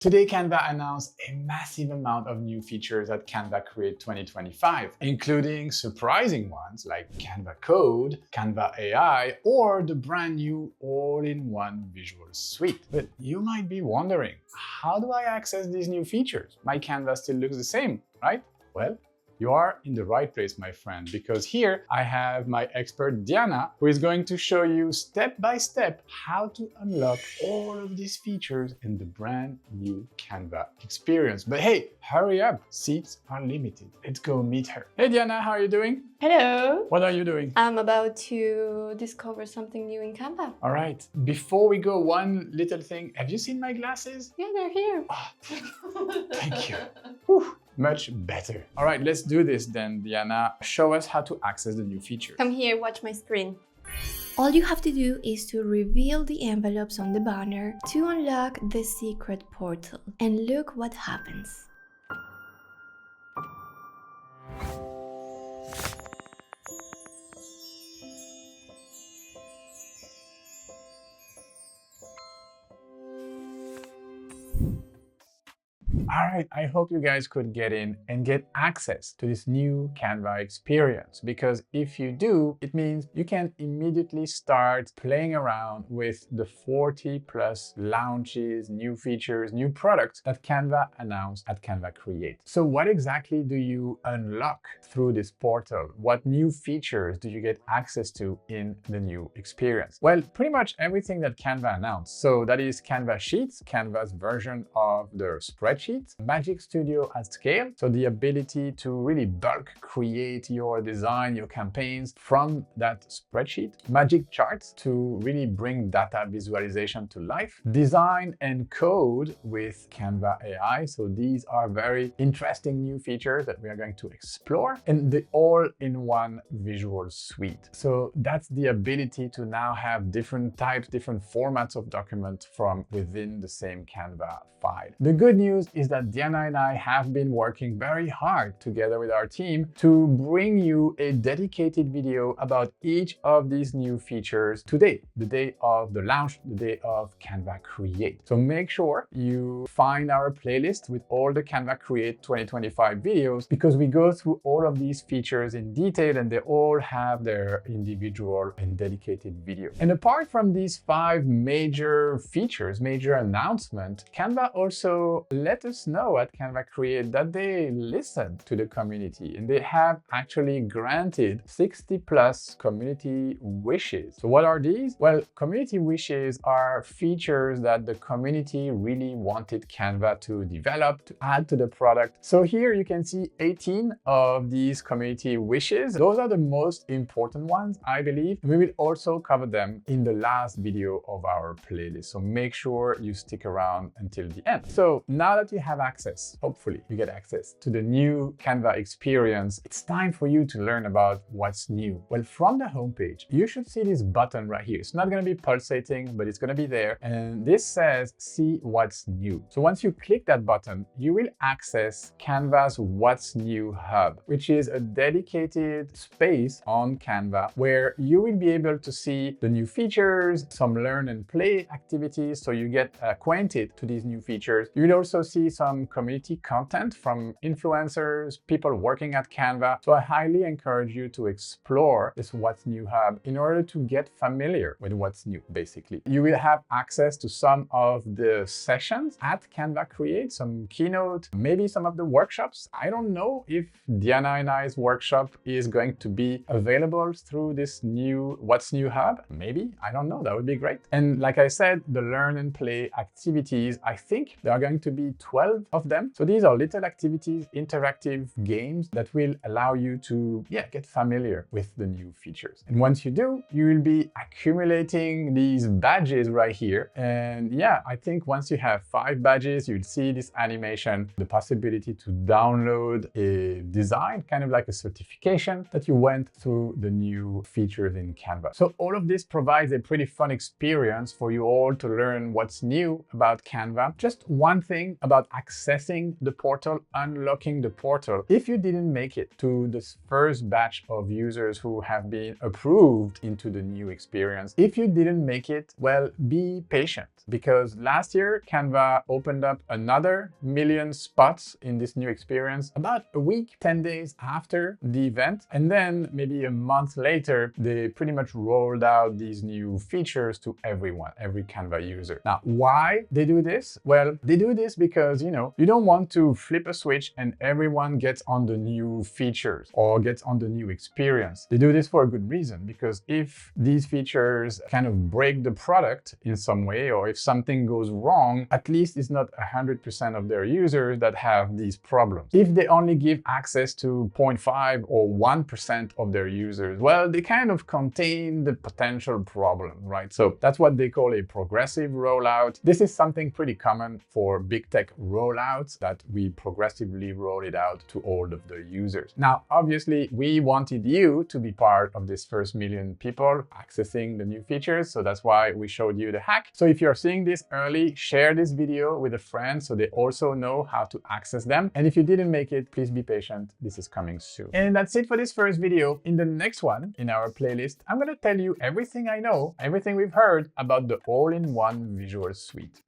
Today, Canva announced a massive amount of new features at Canva Create 2025, including surprising ones like Canva Code, Canva AI, or the brand new all-in-one visual suite. But you might be wondering, how do I access these new features? My Canva still looks the same, right? Well, you are in the right place, my friend, because here I have my expert Diana, who is going to show you step by step how to unlock all of these features in the brand new Canva experience. But hey, hurry up, seats are limited. Let's go meet her. Hey Diana, how are you doing? Hello! What are you doing? I'm about to discover something new in Canva. All right, before we go, one little thing. Have you seen my glasses? Yeah, they're here. Oh, thank you. Whew, much better. All right, let's do this then, Diana. Show us how to access the new features. Come here, watch my screen. All you have to do is to reveal the envelopes on the banner to unlock the secret portal. And look what happens. All right, I hope you guys could get in and get access to this new Canva experience, because if you do, it means you can immediately start playing around with the 40+ launches, new features, new products that Canva announced at Canva Create. So what exactly do you unlock through this portal? What new features do you get access to in the new experience? Well, pretty much everything that Canva announced. So that is Canva Sheets, Canva's version of the spreadsheet, Magic Studio at scale, so the ability to really bulk create your design, your campaigns from that spreadsheet, Magic Charts to really bring data visualization to life, design and code with Canva AI. So these are very interesting new features that we are going to explore, and the all-in-one visual suite. So that's the ability to now have different types, different formats of documents from within the same Canva file. The good news is that Diana and I have been working very hard together with our team to bring you a dedicated video about each of these new features today, the day of the launch, the day of Canva Create. So make sure you find our playlist with all the Canva Create 2025 videos, because we go through all of these features in detail and they all have their individual and dedicated video. And apart from these 5 major features, major announcements, Canva also let us know at Canva Create that they listened to the community and they have actually granted 60+ community wishes. So what are these? Well, community wishes are features that the community really wanted Canva to develop, to add to the product. So here you can see 18 of these community wishes. Those are the most important ones, I believe. We will also cover them in the last video of our playlist. So make sure you stick around until the end. So now that you have access, hopefully you get access to the new Canva experience, it's time for you to learn about what's new. Well, from the homepage, you should see this button right here. It's not going to be pulsating, but it's going to be there. And this says, see what's new. So once you click that button, you will access Canva's What's New hub, which is a dedicated space on Canva where you will be able to see the new features, some learn and play activities, so you get acquainted to these new features. You will also see some community content from influencers, people working at Canva. So I highly encourage you to explore this What's New hub in order to get familiar with what's new, basically. You will have access to some of the sessions at Canva Create, some keynote, maybe some of the workshops. I don't know if Diana and I's workshop is going to be available through this new What's New hub. Maybe, I don't know, that would be great. And like I said, the learn and play activities, I think there are going to be 12 of them. So these are little activities, interactive games that will allow you to get familiar with the new features. And once you do, you will be accumulating these badges right here. And I think once you have 5 badges, you'll see this animation, the possibility to download a design, kind of like a certification that you went through the new features in Canva. So all of this provides a pretty fun experience for you all to learn what's new about Canva. Just one thing about accessing the portal, unlocking the portal. If you didn't make it to this first batch of users who have been approved into the new experience, if you didn't make it, well, be patient, because last year Canva opened up another 1 million spots in this new experience about a week, 10 days after the event. And then maybe a month later, they pretty much rolled out these new features to everyone, every Canva user. Now, why they do this? Well, they do this because, you don't want to flip a switch and everyone gets on the new features or gets on the new experience. They do this for a good reason, because if these features kind of break the product in some way, or if something goes wrong, at least it's not 100% of their users that have these problems. If they only give access to 0.5 or 1% of their users, well, they kind of contain the potential problem, right? So that's what they call a progressive rollout. This is something pretty common for big tech rollouts, that we progressively roll it out to all of the users. Now, obviously, we wanted you to be part of this first 1 million people accessing the new features, so that's why we showed you the hack. So if you're seeing this early, share this video with a friend so they also know how to access them. And if you didn't make it, please be patient. This is coming soon. And that's it for this first video. In the next one, in our playlist, I'm going to tell you everything I know, everything we've heard about the all-in-one visual suite.